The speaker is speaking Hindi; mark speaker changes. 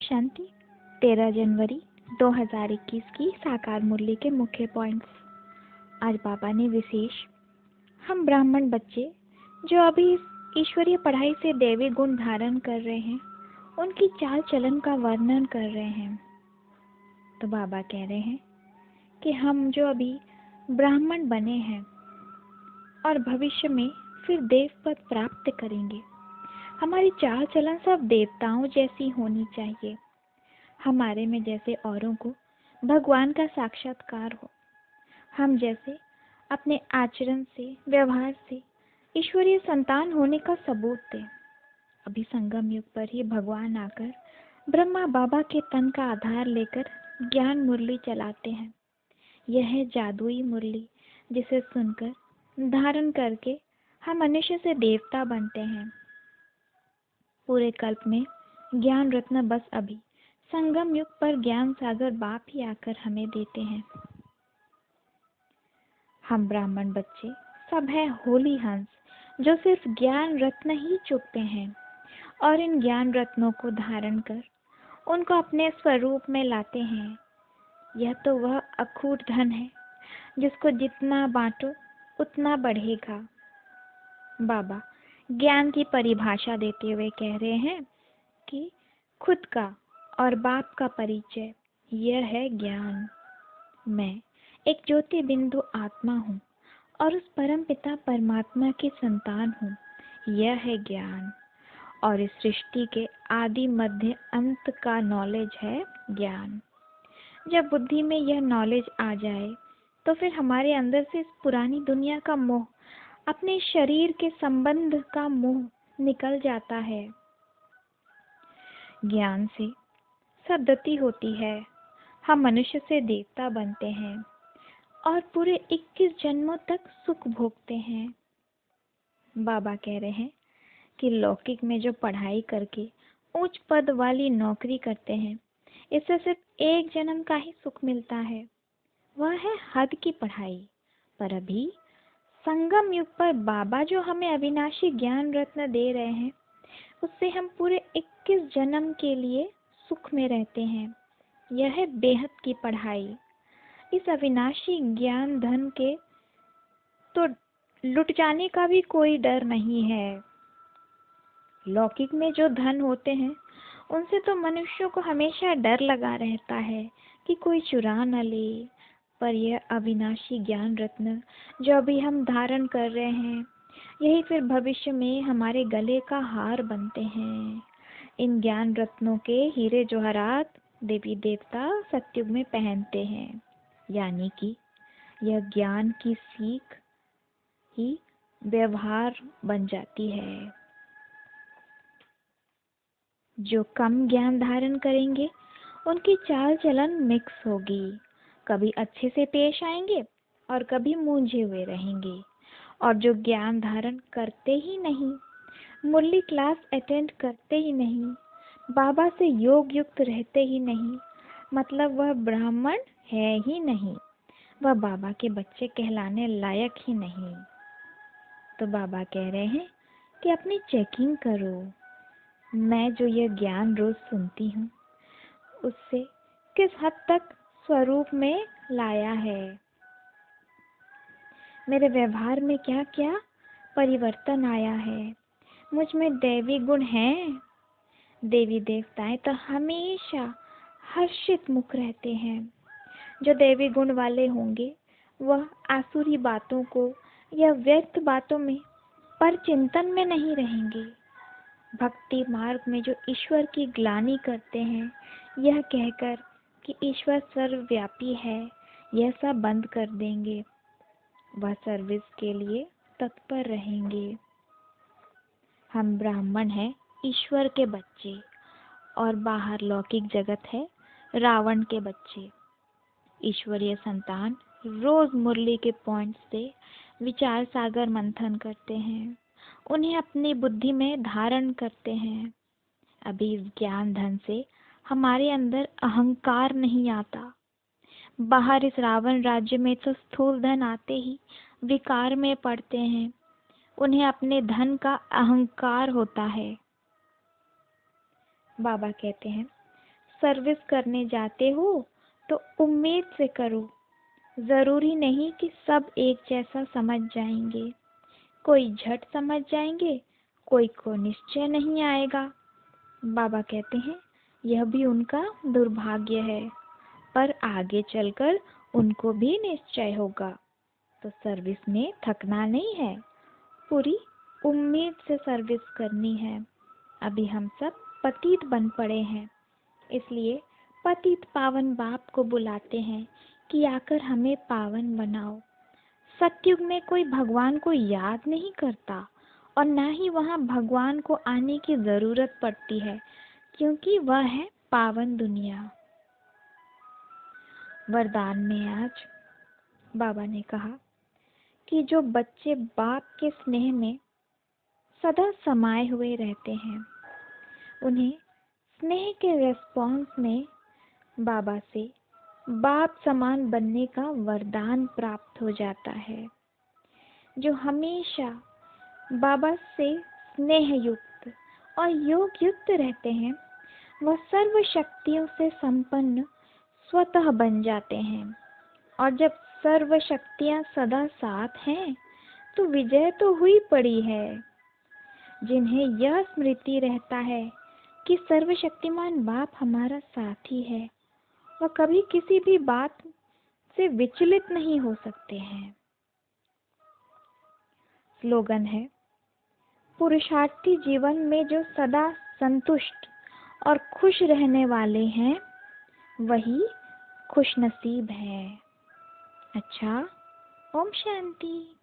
Speaker 1: शांति। 13 जनवरी 2021 की साकार मुरली के मुख्य पॉइंट्स। आज बाबा ने विशेष हम ब्राह्मण बच्चे जो अभी इस ईश्वरीय पढ़ाई से दैवी गुण धारण कर रहे हैं उनकी चाल चलन का वर्णन कर रहे हैं। तो बाबा कह रहे हैं कि हम जो अभी ब्राह्मण बने हैं और भविष्य में फिर देव पद प्राप्त करेंगे, हमारी चाल चलन सब देवताओं जैसी होनी चाहिए। हमारे में जैसे औरों को भगवान का साक्षात्कार हो, हम जैसे अपने आचरण से, व्यवहार से ईश्वरीय संतान होने का सबूत दें। अभी संगम युग पर ही भगवान आकर ब्रह्मा बाबा के तन का आधार लेकर ज्ञान मुरली चलाते हैं। यह है जादुई मुरली जिसे सुनकर धारण करके हम मनुष्य से देवता बनते हैं। पूरे कल्प में ज्ञान रत्न बस अभी संगम युग पर ज्ञान सागर बाप ही आकर हमें देते हैं। हम ब्राह्मण बच्चे सब है होली हंस जो सिर्फ ज्ञान रत्न ही चुगते हैं और इन ज्ञान रत्नों को धारण कर उनको अपने स्वरूप में लाते हैं। यह तो वह अखूट धन है जिसको जितना बांटो उतना बढ़ेगा। बाबा ज्ञान की परिभाषा देते हुए कह रहे हैं कि खुद का और बाप का परिचय, यह है ज्ञान। मैं एक ज्योति बिंदु आत्मा हूँ और उस परम पिता परमात्मा की संतान हूँ, यह है ज्ञान। और इस सृष्टि के आदि मध्य अंत का नॉलेज है ज्ञान। जब बुद्धि में यह नॉलेज आ जाए तो फिर हमारे अंदर से इस पुरानी दुनिया का मोह, अपने शरीर के संबंध का मोह निकल जाता है। ज्ञान से सद्गति होती है, हम मनुष्य से देवता बनते हैं और पूरे 21 जन्मों तक सुख भोगते हैं। बाबा कह रहे हैं कि लौकिक में जो पढ़ाई करके उच्च पद वाली नौकरी करते हैं, इससे सिर्फ एक जन्म का ही सुख मिलता है, वह है हद की पढ़ाई। पर अभी संगम युग पर बाबा जो हमें अविनाशी ज्ञान रत्न दे रहे हैं, उससे हम पूरे 21 जन्म के लिए सुख में रहते हैं। यह है बेहद की पढ़ाई। इस अविनाशी ज्ञान धन के तो लुट जाने का भी कोई डर नहीं है। लौकिक में जो धन होते हैं उनसे तो मनुष्यों को हमेशा डर लगा रहता है कि कोई चुरा न ले। पर यह अविनाशी ज्ञान रत्न जो अभी हम धारण कर रहे हैं, यही फिर भविष्य में हमारे गले का हार बनते हैं। इन ज्ञान रत्नों के हीरे जवाहरात देवी देवता सतयुग में पहनते हैं, यानी कि यह ज्ञान की सीख ही व्यवहार बन जाती है। जो कम ज्ञान धारण करेंगे उनकी चाल चलन मिक्स होगी, कभी अच्छे से पेश आएंगे और कभी मूंझे हुए रहेंगे। और जो ज्ञान धारण करते ही नहीं, मुरली क्लास अटेंड करते ही नहीं, बाबा से योग युक्त रहते ही नहीं, मतलब वह ब्राह्मण है ही नहीं, वह बाबा के बच्चे कहलाने लायक ही नहीं। तो बाबा कह रहे हैं कि अपनी चेकिंग करो। मैं जो यह ज्ञान रोज सुनती हूँ उससे किस हद तक स्वरूप में लाया है, मेरे व्यवहार में क्या क्या परिवर्तन आया है, मुझ में दैवी गुण हैं। देवी देवताएं तो हमेशा हर्षित मुख रहते हैं। जो दैवी गुण वाले होंगे वह आसुरी बातों को या व्यर्थ बातों में पर चिंतन में नहीं रहेंगे। भक्ति मार्ग में जो ईश्वर की ग्लानि करते हैं, यह कहकर कि ईश्वर सर्वव्यापी है, यह सब बंद कर देंगे। वह सर्विस के लिए तत्पर रहेंगे। हम ब्राह्मण हैं ईश्वर के बच्चे और बाहर लौकिक जगत है रावण के बच्चे। ईश्वरीय संतान रोज मुरली के पॉइंट से विचार सागर मंथन करते हैं, उन्हें अपनी बुद्धि में धारण करते हैं। अभी इस ज्ञान धन से हमारे अंदर अहंकार नहीं आता। बाहर इस रावण राज्य में तो स्थूल धन आते ही विकार में पड़ते हैं, उन्हें अपने धन का अहंकार होता है। बाबा कहते हैं सर्विस करने जाते हो तो उम्मीद से करो। ज़रूरी नहीं कि सब एक जैसा समझ जाएंगे। कोई झट समझ जाएंगे, कोई को निश्चय नहीं आएगा। बाबा कहते हैं यह भी उनका दुर्भाग्य है, पर आगे चलकर उनको भी निश्चय होगा। तो सर्विस में थकना नहीं है, पूरी उम्मीद से सर्विस करनी है। अभी हम सब पतित बन पड़े हैं, इसलिए पतित पावन बाप को बुलाते हैं कि आकर हमें पावन बनाओ। सतयुग में कोई भगवान को याद नहीं करता और ना ही वहाँ भगवान को आने की ज़रूरत पड़ती है, क्योंकि वह है पावन दुनिया। वरदान में आज बाबा ने कहा कि जो बच्चे बाप के स्नेह में सदा समाये हुए रहते हैं, उन्हें स्नेह के रेस्पॉन्स में बाबा से बाप समान बनने का वरदान प्राप्त हो जाता है। जो हमेशा बाबा से स्नेह युक्त और योग युक्त रहते हैं, वह सर्व शक्तियों से संपन्न स्वतः बन जाते हैं। और जब सर्व शक्तियां सदा साथ हैं, तो विजय तो हुई पड़ी है। जिन्हें यह स्मृति रहता है कि सर्वशक्तिमान बाप हमारा साथी है, वह कभी किसी भी बात से विचलित नहीं हो सकते हैं। स्लोगन है, पुरुषार्थी जीवन में जो सदा संतुष्ट और खुश रहने वाले हैं, वही खुशनसीब है। अच्छा, ओम शांति।